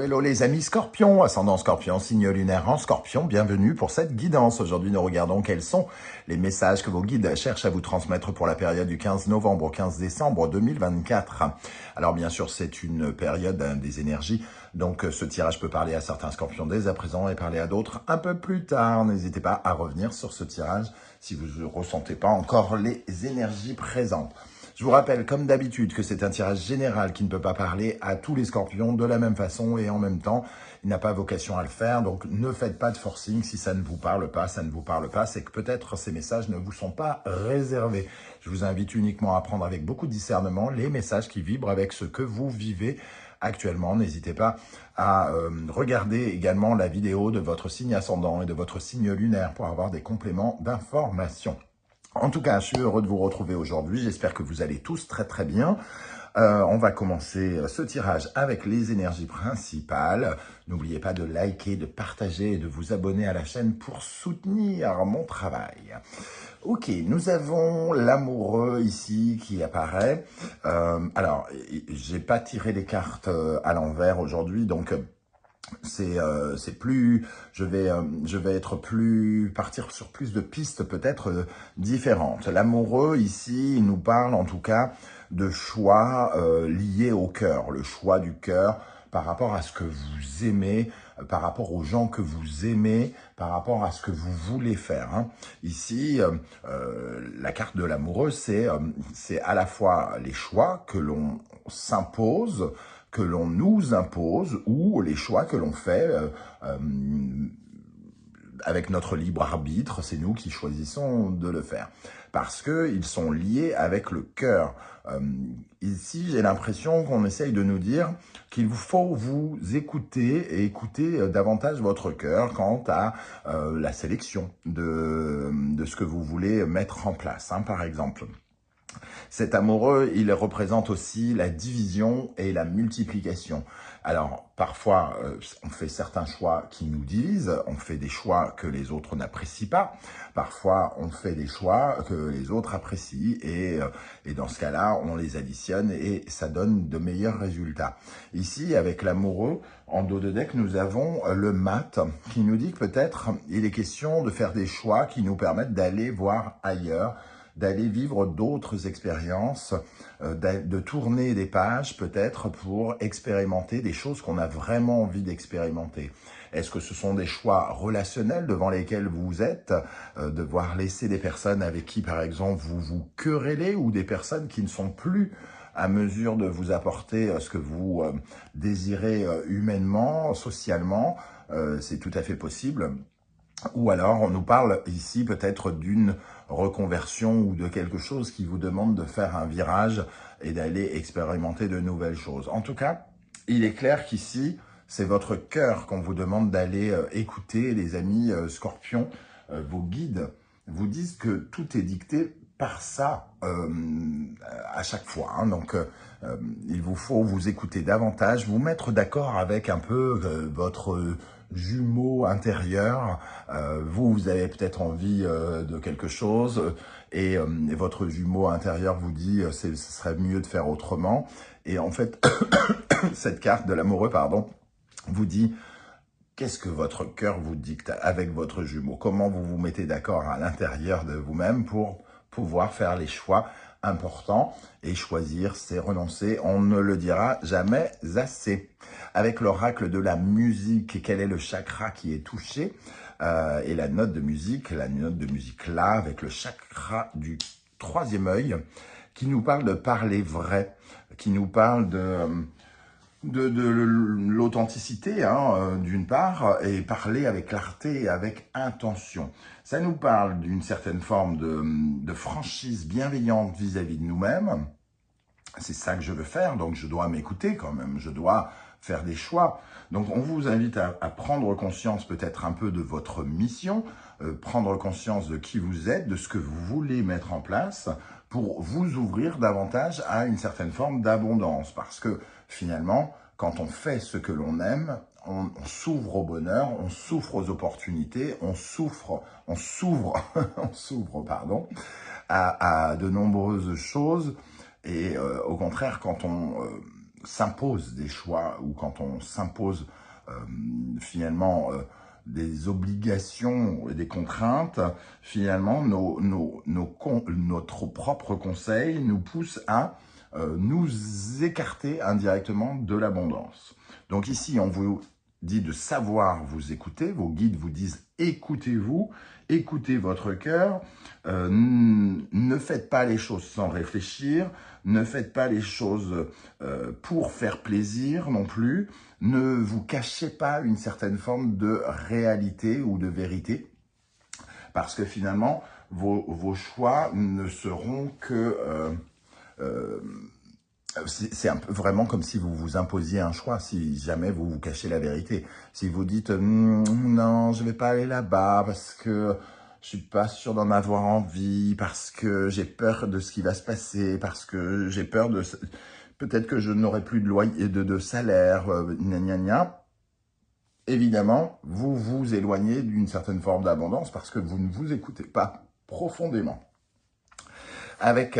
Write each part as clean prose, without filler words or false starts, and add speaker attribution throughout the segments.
Speaker 1: hello les amis Scorpions, ascendant Scorpion, signe lunaire en Scorpion, bienvenue pour cette guidance. Aujourd'hui, nous regardons quels sont les messages que vos guides cherchent à vous transmettre pour la période du 15 novembre au 15 décembre 2024. Alors bien sûr, c'est une période des énergies, donc ce tirage peut parler à certains Scorpions dès à présent et parler à d'autres un peu plus tard. N'hésitez pas à revenir sur ce tirage si vous ne ressentez pas encore les énergies présentes. Je vous rappelle, comme d'habitude, que c'est un tirage général qui ne peut pas parler à tous les Scorpions de la même façon et en même temps, il n'a pas vocation à le faire. Donc, ne faites pas de forcing. Si ça ne vous parle pas, ça ne vous parle pas. C'est que peut-être ces messages ne vous sont pas réservés. Je vous invite uniquement à prendre avec beaucoup de discernement les messages qui vibrent avec ce que vous vivez actuellement. N'hésitez pas à regarder également la vidéo de votre signe ascendant et de votre signe lunaire pour avoir des compléments d'information. En tout cas, je suis heureux de vous retrouver aujourd'hui. J'espère que vous allez tous très très bien. On va commencer ce tirage avec les énergies principales. N'oubliez pas de liker, de partager et de vous abonner à la chaîne pour soutenir mon travail. Ok, nous avons l'amoureux ici qui apparaît. Alors, j'ai pas tiré les cartes à l'envers aujourd'hui, donc c'est plus, je vais être plus, partir sur plus de pistes peut-être différentes. L'amoureux ici, il nous parle en tout cas de choix liés au cœur, le choix du cœur par rapport à ce que vous aimez, par rapport aux gens que vous aimez, par rapport à ce que vous voulez faire. Hein. Ici, la carte de l'amoureux, c'est à la fois les choix que l'on s'impose, que l'on nous impose, ou les choix que l'on fait avec notre libre arbitre, c'est nous qui choisissons de le faire. Parce qu'ils sont liés avec le cœur. Ici, j'ai l'impression qu'on essaye de nous dire qu'il faut vous écouter et écouter davantage votre cœur quant à la sélection de ce que vous voulez mettre en place, hein, par exemple. Cet amoureux, il représente aussi la division et la multiplication. Alors, parfois, on fait certains choix qui nous divisent, on fait des choix que les autres n'apprécient pas, parfois on fait des choix que les autres apprécient, et dans ce cas-là, on les additionne et ça donne de meilleurs résultats. Ici, avec l'amoureux, en dos de deck, nous avons le mat qui nous dit que peut-être il est question de faire des choix qui nous permettent d'aller voir ailleurs, d'aller vivre d'autres expériences, de tourner des pages peut-être pour expérimenter des choses qu'on a vraiment envie d'expérimenter. Est-ce que ce sont des choix relationnels devant lesquels vous êtes, devoir laisser des personnes avec qui, par exemple, vous vous querellez, ou des personnes qui ne sont plus à mesure de vous apporter ce que vous désirez humainement, socialement, c'est tout à fait possible. Ou alors, on nous parle ici peut-être d'une reconversion ou de quelque chose qui vous demande de faire un virage et d'aller expérimenter de nouvelles choses. En tout cas, il est clair qu'ici, c'est votre cœur qu'on vous demande d'aller écouter, les amis Scorpions. Vos guides vous disent que tout est dicté par ça à chaque fois. Hein. Donc, il vous faut vous écouter davantage, vous mettre d'accord avec un peu votre jumeau intérieur. Vous avez peut-être envie de quelque chose et votre jumeau intérieur vous dit ce serait mieux de faire autrement. Et en fait, cette carte de l'amoureux, pardon, vous dit qu'est-ce que votre cœur vous dicte avec votre jumeau. Comment vous vous mettez d'accord à l'intérieur de vous-même pour pouvoir faire les choix importants, et choisir, c'est renoncer. On ne le dira jamais assez. Avec l'oracle de la musique, quel est le chakra qui est touché et la note de musique là, avec le chakra du troisième œil, qui nous parle de parler vrai, qui nous parle de l'authenticité, hein, d'une part, et parler avec clarté et avec intention. Ça nous parle d'une certaine forme de franchise bienveillante vis-à-vis de nous-mêmes. C'est ça que je veux faire, donc je dois m'écouter quand même, je dois faire des choix. Donc on vous invite à prendre conscience peut-être un peu de votre mission, prendre conscience de qui vous êtes, de ce que vous voulez mettre en place, pour vous ouvrir davantage à une certaine forme d'abondance. Parce que finalement, quand on fait ce que l'on aime, on s'ouvre au bonheur, on s'ouvre aux opportunités, on s'ouvre pardon, à de nombreuses choses. Et au contraire, quand on s'impose des choix ou quand on s'impose finalement des obligations et des contraintes, finalement, notre propre conseil nous pousse à nous écarter indirectement de l'abondance. Donc ici, on vous dit de savoir vous écouter. Vos guides vous disent écoutez-vous, écoutez votre cœur. Ne faites pas les choses sans réfléchir. Ne faites pas les choses pour faire plaisir non plus. Ne vous cachez pas une certaine forme de réalité ou de vérité. Parce que finalement, vos choix ne seront que... c'est un peu vraiment comme si vous vous imposiez un choix, si jamais vous vous cachez la vérité. Si vous dites non, je vais pas aller là-bas parce que je suis pas sûr d'en avoir envie, parce que j'ai peur de ce qui va se passer, parce que j'ai peur de... Peut-être que je n'aurai plus de loyer, de salaire, gna gna gna. Évidemment, vous vous éloignez d'une certaine forme d'abondance parce que vous ne vous écoutez pas profondément. Avec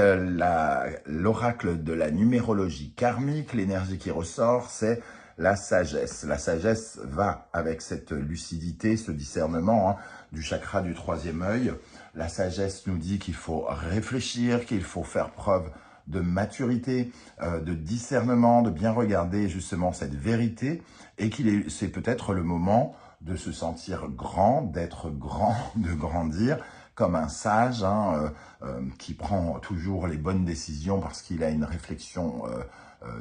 Speaker 1: l'oracle de la numérologie karmique, l'énergie qui ressort, c'est la sagesse. La sagesse va avec cette lucidité, ce discernement du chakra du troisième œil. La sagesse nous dit qu'il faut réfléchir, qu'il faut faire preuve de maturité, de discernement, de bien regarder justement cette vérité et c'est peut-être le moment de se sentir grand, d'être grand, de grandir comme un sage qui prend toujours les bonnes décisions parce qu'il a une réflexion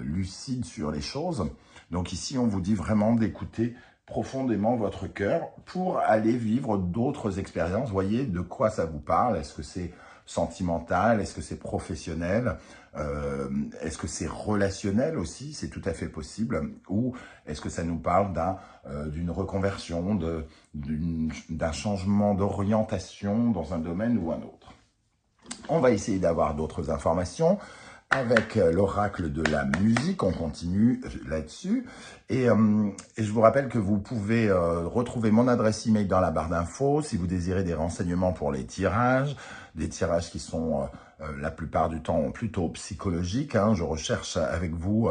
Speaker 1: lucide sur les choses. Donc ici, on vous dit vraiment d'écouter profondément votre cœur pour aller vivre d'autres expériences. Voyez de quoi ça vous parle. Est-ce que c'est sentimental? Est-ce que c'est professionnel? Est-ce que c'est relationnel aussi? C'est tout à fait possible. Ou est-ce que ça nous parle d'une reconversion, d'un changement d'orientation dans un domaine ou un autre? On va essayer d'avoir d'autres informations. Avec l'oracle de la musique, on continue là-dessus. Et je vous rappelle que vous pouvez retrouver mon adresse email dans la barre d'infos si vous désirez des renseignements pour les tirages, des tirages qui sont la plupart du temps plutôt psychologiques. Je recherche avec vous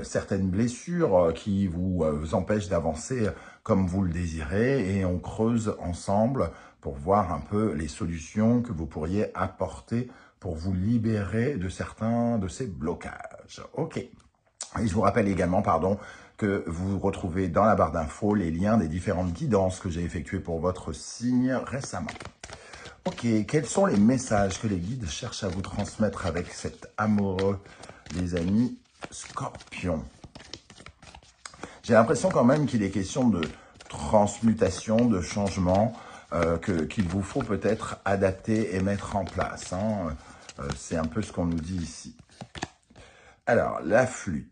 Speaker 1: certaines blessures qui vous empêchent d'avancer comme vous le désirez et on creuse ensemble pour voir un peu les solutions que vous pourriez apporter pour vous libérer de certains de ces blocages. Ok. Et je vous rappelle également, que vous retrouvez dans la barre d'infos les liens des différentes guidances que j'ai effectuées pour votre signe récemment. Ok, quels sont les messages que les guides cherchent à vous transmettre avec cet amoureux, les amis Scorpion? J'ai l'impression quand même qu'il est question de transmutation, de changement, qu'il vous faut peut-être adapter et mettre en place. C'est un peu ce qu'on nous dit ici. Alors, la flûte.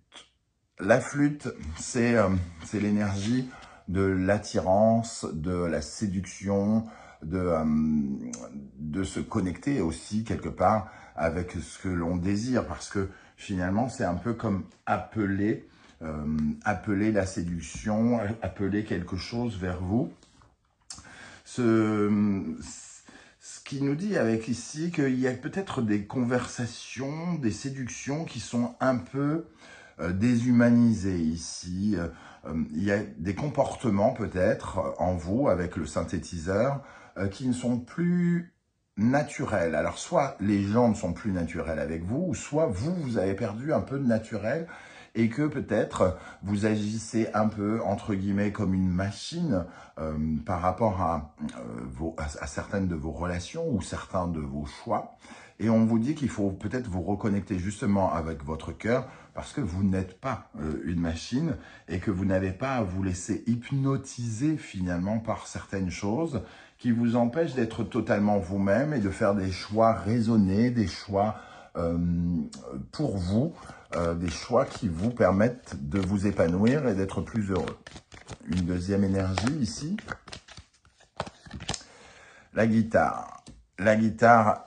Speaker 1: La flûte, c'est l'énergie de l'attirance, de la séduction, de se connecter aussi quelque part avec ce que l'on désire. Parce que finalement, c'est un peu comme appeler la séduction, appeler quelque chose vers vous. Ce qui nous dit avec ici qu'il y a peut-être des conversations, des séductions qui sont un peu déshumanisées ici. Il y a des comportements peut-être en vous avec le synthétiseur qui ne sont plus naturels. Alors soit les gens ne sont plus naturels avec vous, ou soit vous avez perdu un peu de naturel et que peut-être vous agissez un peu, entre guillemets, comme une machine par rapport à certaines de vos relations ou certains de vos choix. Et on vous dit qu'il faut peut-être vous reconnecter justement avec votre cœur parce que vous n'êtes pas une machine et que vous n'avez pas à vous laisser hypnotiser finalement par certaines choses qui vous empêchent d'être totalement vous-même et de faire des choix raisonnés, des choix pour vous, des choix qui vous permettent de vous épanouir et d'être plus heureux. Une deuxième énergie ici, la guitare. La guitare,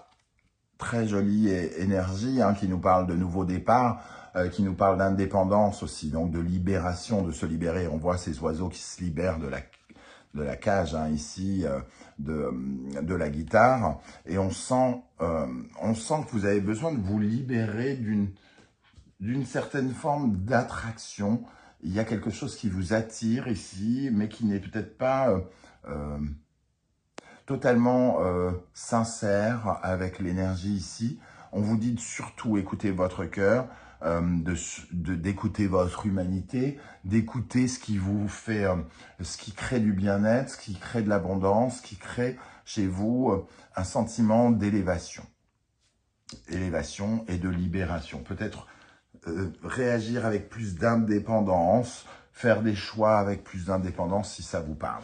Speaker 1: très jolie énergie qui nous parle de nouveau départ, qui nous parle d'indépendance aussi, donc de libération, de se libérer. On voit ces oiseaux qui se libèrent de la cage ici, de la guitare, et on sent que vous avez besoin de vous libérer d'une certaine forme d'attraction. Il y a quelque chose qui vous attire ici, mais qui n'est peut-être pas totalement sincère avec l'énergie ici. On vous dit de surtout écouter votre cœur, d'écouter votre humanité, d'écouter ce qui vous fait, ce qui crée du bien-être, ce qui crée de l'abondance, ce qui crée chez vous un sentiment d'élévation. Élévation et de libération. Peut-être réagir avec plus d'indépendance, faire des choix avec plus d'indépendance si ça vous parle.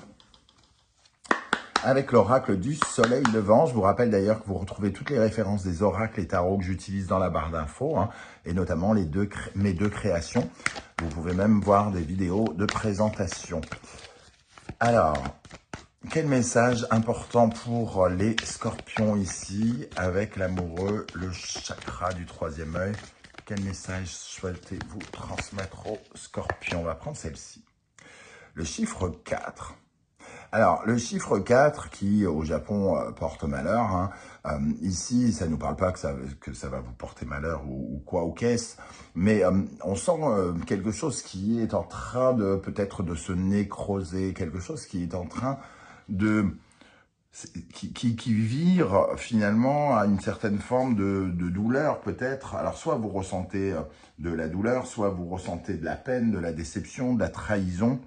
Speaker 1: Avec l'oracle du soleil levant, je vous rappelle d'ailleurs que vous retrouvez toutes les références des oracles et tarots que j'utilise dans la barre d'infos, et notamment mes deux créations. Vous pouvez même voir des vidéos de présentation. Alors, quel message important pour les scorpions ici, avec l'amoureux, le chakra du troisième œil? Quel message souhaitez-vous transmettre aux scorpions? On va prendre celle-ci. Le chiffre 4. Alors, le chiffre 4 qui, au Japon, porte malheur, ici, ça ne nous parle pas que ça va vous porter malheur ou quoi, ou qu'est-ce, mais on sent quelque chose qui est en train de, peut-être, de se nécroser, quelque chose qui est en train de... qui vire finalement à une certaine forme de douleur peut-être. Alors soit vous ressentez de la douleur, soit vous ressentez de la peine, de la déception, de la trahison.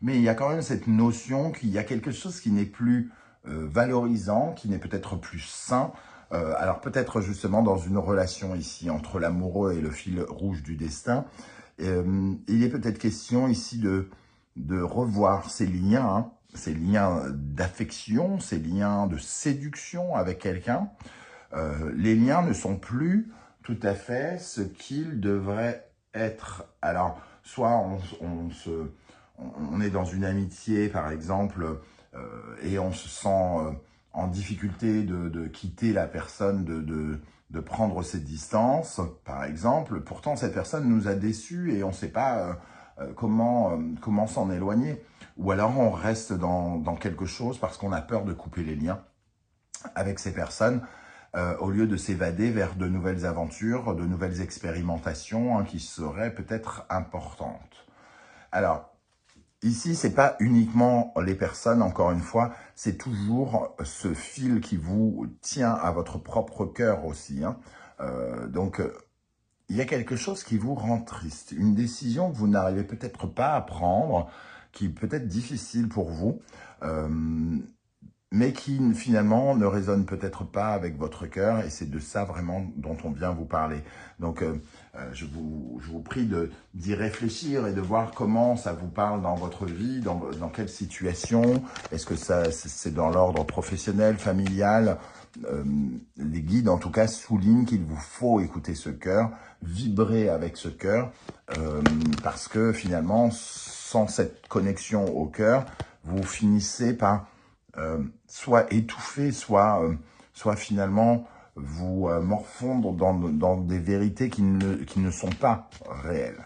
Speaker 1: Mais il y a quand même cette notion qu'il y a quelque chose qui n'est plus valorisant, qui n'est peut-être plus sain. Alors peut-être justement dans une relation ici entre l'amoureux et le fil rouge du destin, il est peut-être question ici de revoir ces liens d'affection, ces liens de séduction avec quelqu'un. Les liens ne sont plus tout à fait ce qu'ils devraient être. Alors, soit on est dans une amitié, par exemple, et on se sent en difficulté de quitter la personne, de prendre ses distances, par exemple. Pourtant, cette personne nous a déçus et on ne sait pas comment s'en éloigner. Ou alors, on reste dans quelque chose parce qu'on a peur de couper les liens avec ces personnes, au lieu de s'évader vers de nouvelles aventures, de nouvelles expérimentations qui seraient peut-être importantes. Alors, ici, c'est pas uniquement les personnes, encore une fois, c'est toujours ce fil qui vous tient à votre propre cœur aussi. Donc, il y a quelque chose qui vous rend triste, une décision que vous n'arrivez peut-être pas à prendre, qui est peut-être difficile pour vous, mais qui finalement ne résonne peut-être pas avec votre cœur, et c'est de ça vraiment dont on vient vous parler. Donc, je vous prie d'y réfléchir et de voir comment ça vous parle dans votre vie, dans quelle situation. Est-ce que c'est dans l'ordre professionnel, familial? Les guides, en tout cas, soulignent qu'il vous faut écouter ce cœur, vibrer avec ce cœur, parce que finalement, sans cette connexion au cœur, vous finissez par soit étouffer, soit finalement vous morfondre dans des vérités qui ne sont pas réelles.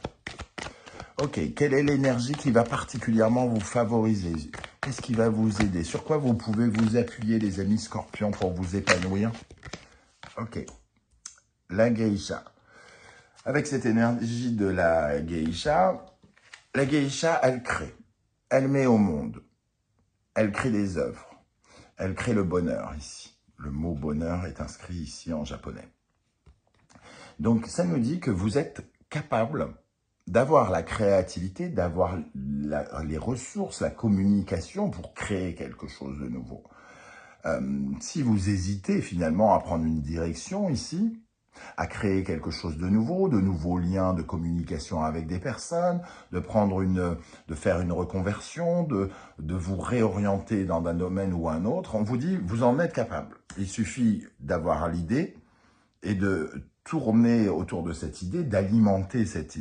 Speaker 1: Ok, quelle est l'énergie qui va particulièrement vous favoriser? Qu'est-ce qui va vous aider? Sur quoi vous pouvez vous appuyer, les amis scorpions, pour vous épanouir? Ok, la geisha. Avec cette énergie de la geisha, elle crée, elle met au monde, elle crée des œuvres. Elle crée le bonheur ici. Le mot bonheur est inscrit ici en japonais. Donc, ça nous dit que vous êtes capable d'avoir la créativité, d'avoir les ressources, la communication pour créer quelque chose de nouveau. Si vous hésitez finalement à prendre une direction ici, à créer quelque chose de nouveaux liens de communication avec des personnes, de faire une reconversion, de vous réorienter dans un domaine ou un autre, on vous dit, vous en êtes capable. Il suffit d'avoir l'idée et de tourner autour de cette idée, d'alimenter cette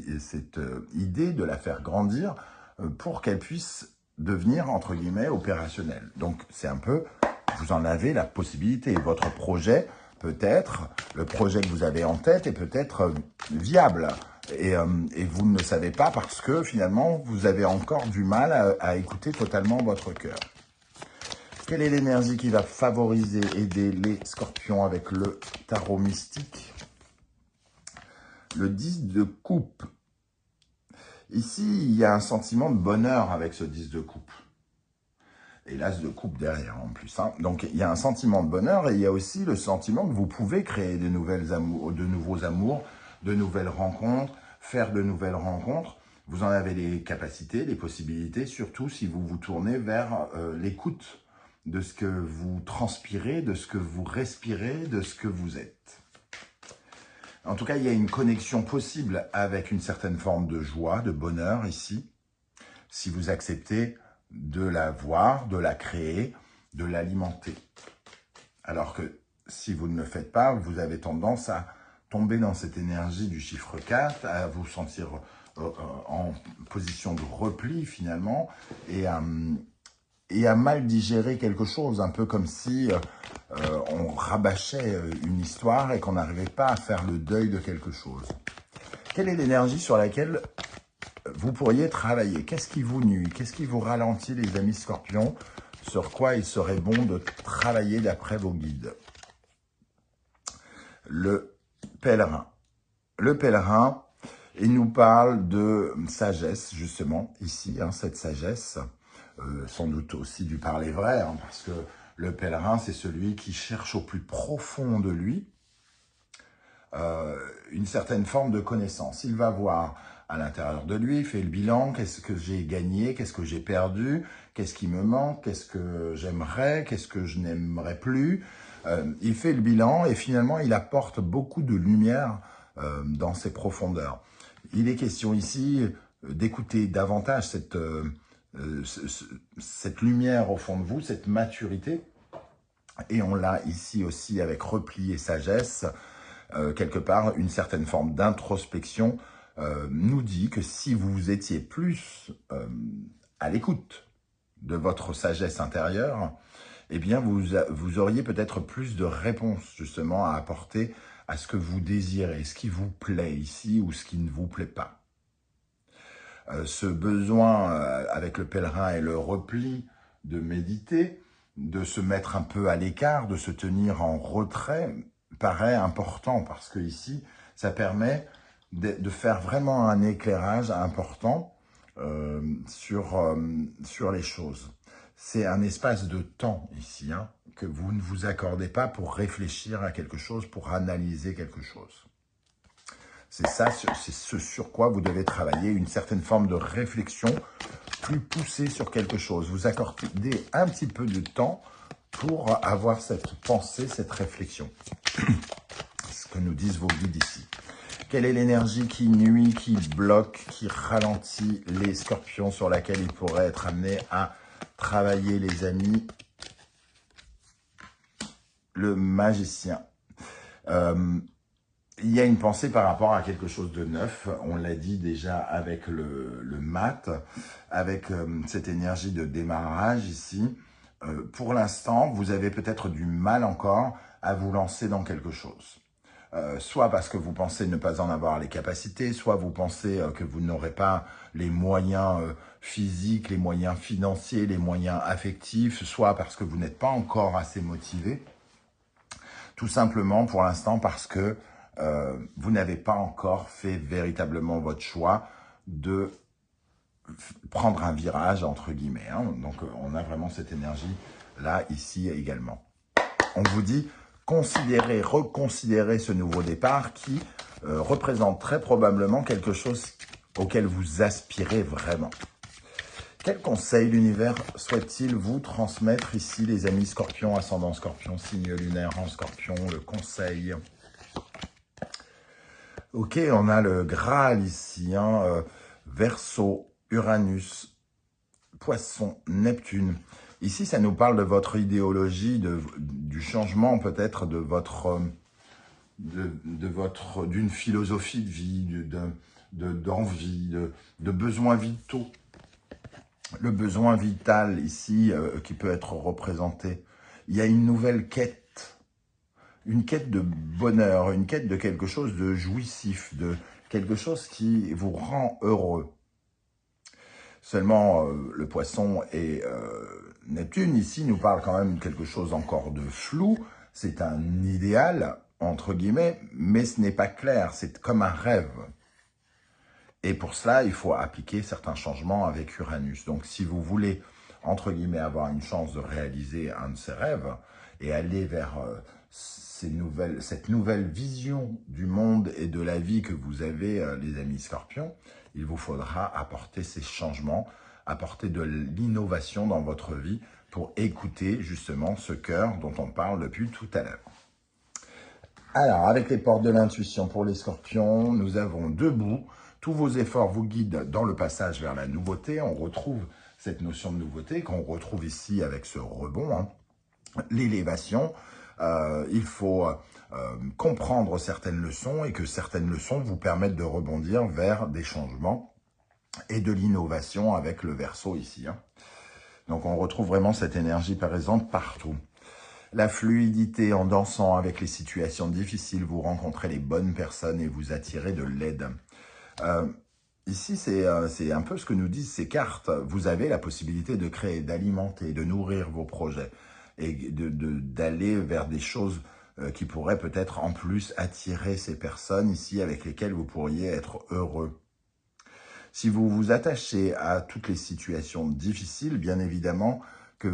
Speaker 1: idée, de la faire grandir pour qu'elle puisse devenir, entre guillemets, opérationnelle. Donc, c'est un peu, vous en avez la possibilité. Votre projet, peut-être, le projet que vous avez en tête est peut-être viable. Et vous ne le savez pas parce que, finalement, vous avez encore du mal à écouter totalement votre cœur. Quelle est l'énergie qui va favoriser, aider les scorpions avec le tarot mystique? Le 10 de coupe. Ici, il y a un sentiment de bonheur avec ce 10 de coupe. Et l'as de coupe derrière en plus. Hein. Donc, il y a un sentiment de bonheur et il y a aussi le sentiment que vous pouvez créer de nouveaux amours, de nouvelles rencontres, faire de nouvelles rencontres. Vous en avez les capacités, les possibilités, surtout si vous vous tournez vers l'écoute de ce que vous transpirez, de ce que vous respirez, de ce que vous êtes. En tout cas, il y a une connexion possible avec une certaine forme de joie, de bonheur ici, si vous acceptez de la voir, de la créer, de l'alimenter. Alors que si vous ne le faites pas, vous avez tendance à tomber dans cette énergie du chiffre 4, à vous sentir en position de repli finalement, et à mal digérer quelque chose, un peu comme si on rabâchait une histoire et qu'on n'arrivait pas à faire le deuil de quelque chose. Quelle est l'énergie sur laquelle vous pourriez travailler? Qu'est-ce qui vous nuit? Qu'est-ce qui vous ralentit, les amis scorpions? Sur quoi il serait bon de travailler d'après vos guides? Le pèlerin. Le pèlerin, il nous parle de sagesse, justement, ici, hein, cette sagesse, sans doute aussi du parler vrai, hein, parce que le pèlerin, c'est celui qui cherche au plus profond de lui une certaine forme de connaissance. Il va voir à l'intérieur de lui, fait le bilan, qu'est-ce que j'ai gagné, qu'est-ce que j'ai perdu, qu'est-ce qui me manque, qu'est-ce que j'aimerais, qu'est-ce que je n'aimerais plus. Il fait le bilan et finalement, il apporte beaucoup de lumière dans ses profondeurs. Il est question ici d'écouter davantage cette lumière au fond de vous, cette maturité. Et on l'a ici aussi avec repli et sagesse. Quelque part, une certaine forme d'introspection nous dit que si vous étiez plus à l'écoute de votre sagesse intérieure, eh bien, vous auriez peut-être plus de réponses, justement, à apporter à ce que vous désirez, ce qui vous plaît ici ou ce qui ne vous plaît pas. Ce besoin, avec le pèlerin et le repli, de méditer, de se mettre un peu à l'écart, de se tenir en retrait, paraît important parce que ici, ça permet de faire vraiment un éclairage important sur les choses. C'est un espace de temps ici, hein, que vous ne vous accordez pas pour réfléchir à quelque chose, pour analyser quelque chose. C'est ça, c'est ce sur quoi vous devez travailler, une certaine forme de réflexion plus poussée sur quelque chose. Vous accordez un petit peu de temps pour avoir cette pensée, cette réflexion. Ce que nous disent vos guides ici. Quelle est l'énergie qui nuit, qui bloque, qui ralentit les scorpions sur laquelle ils pourraient être amenés à travailler, les amis? Le magicien. Il y a une pensée par rapport à quelque chose de neuf. On l'a dit déjà avec le mat, avec cette énergie de démarrage ici. Pour l'instant, vous avez peut-être du mal encore à vous lancer dans quelque chose. Soit parce que vous pensez ne pas en avoir les capacités, soit vous pensez que vous n'aurez pas les moyens physiques, les moyens financiers, les moyens affectifs, soit parce que vous n'êtes pas encore assez motivé. Tout simplement pour l'instant parce que vous n'avez pas encore fait véritablement votre choix de prendre un virage, entre guillemets. Hein. Donc, on a vraiment cette énergie-là, ici également. On vous dit, considérez, reconsidérez ce nouveau départ qui représente très probablement quelque chose auquel vous aspirez vraiment. Quel conseil l'univers souhaite-t-il vous transmettre ici, les amis scorpions, ascendant scorpion, signe lunaire en scorpion, le conseil? Ok, on a le Graal ici, hein, Verseau, Uranus, Poisson, Neptune. Ici, ça nous parle de votre idéologie, du changement peut-être de d'une philosophie de vie, d'envie, de besoins vitaux. Le besoin vital ici qui peut être représenté. Il y a une nouvelle quête. Une quête de bonheur, une quête de quelque chose de jouissif, de quelque chose qui vous rend heureux. Seulement, le poisson et Neptune, ici, nous parlent quand même quelque chose encore de flou. C'est un idéal, entre guillemets, mais ce n'est pas clair, c'est comme un rêve. Et pour cela, il faut appliquer certains changements avec Uranus. Donc, si vous voulez, entre guillemets, avoir une chance de réaliser un de ces rêves et aller vers cette nouvelle vision du monde et de la vie que vous avez, les amis Scorpions, il vous faudra apporter ces changements, apporter de l'innovation dans votre vie pour écouter justement ce cœur dont on parle depuis tout à l'heure. Alors, avec les portes de l'intuition pour les Scorpions, nous avons debout. Tous vos efforts vous guident dans le passage vers la nouveauté. On retrouve cette notion de nouveauté qu'on retrouve ici avec ce rebond, hein. L'élévation. Il faut comprendre certaines leçons et que certaines leçons vous permettent de rebondir vers des changements et de l'innovation avec le Verseau ici, hein. Donc, on retrouve vraiment cette énergie présente partout. La fluidité en dansant avec les situations difficiles, vous rencontrez les bonnes personnes et vous attirez de l'aide. Ici, c'est un peu ce que nous disent ces cartes. Vous avez la possibilité de créer, d'alimenter, de nourrir vos projets et d'aller vers des choses qui pourraient peut-être en plus attirer ces personnes ici avec lesquelles vous pourriez être heureux. Si vous vous attachez à toutes les situations difficiles, bien évidemment que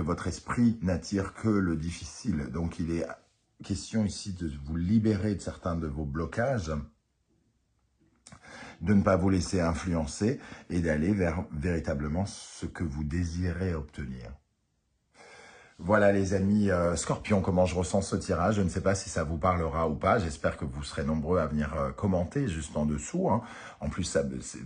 Speaker 1: votre esprit n'attire que le difficile. Donc, il est question ici de vous libérer de certains de vos blocages, de ne pas vous laisser influencer et d'aller vers véritablement ce que vous désirez obtenir. Voilà les amis Scorpions, comment je ressens ce tirage. Je ne sais pas si ça vous parlera ou pas. J'espère que vous serez nombreux à venir commenter juste en dessous, hein. En plus,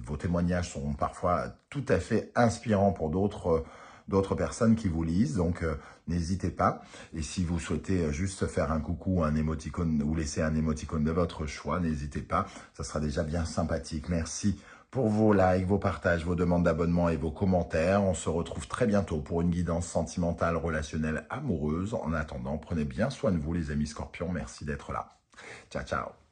Speaker 1: vos témoignages sont parfois tout à fait inspirants pour d'autres personnes qui vous lisent. Donc, n'hésitez pas. Et si vous souhaitez juste faire un coucou, un émoticône ou laisser un émoticône de votre choix, n'hésitez pas. Ça sera déjà bien sympathique. Merci pour vos likes, vos partages, vos demandes d'abonnement et vos commentaires. On se retrouve très bientôt pour une guidance sentimentale, relationnelle, amoureuse. En attendant, prenez bien soin de vous les amis Scorpions. Merci d'être là. Ciao, ciao.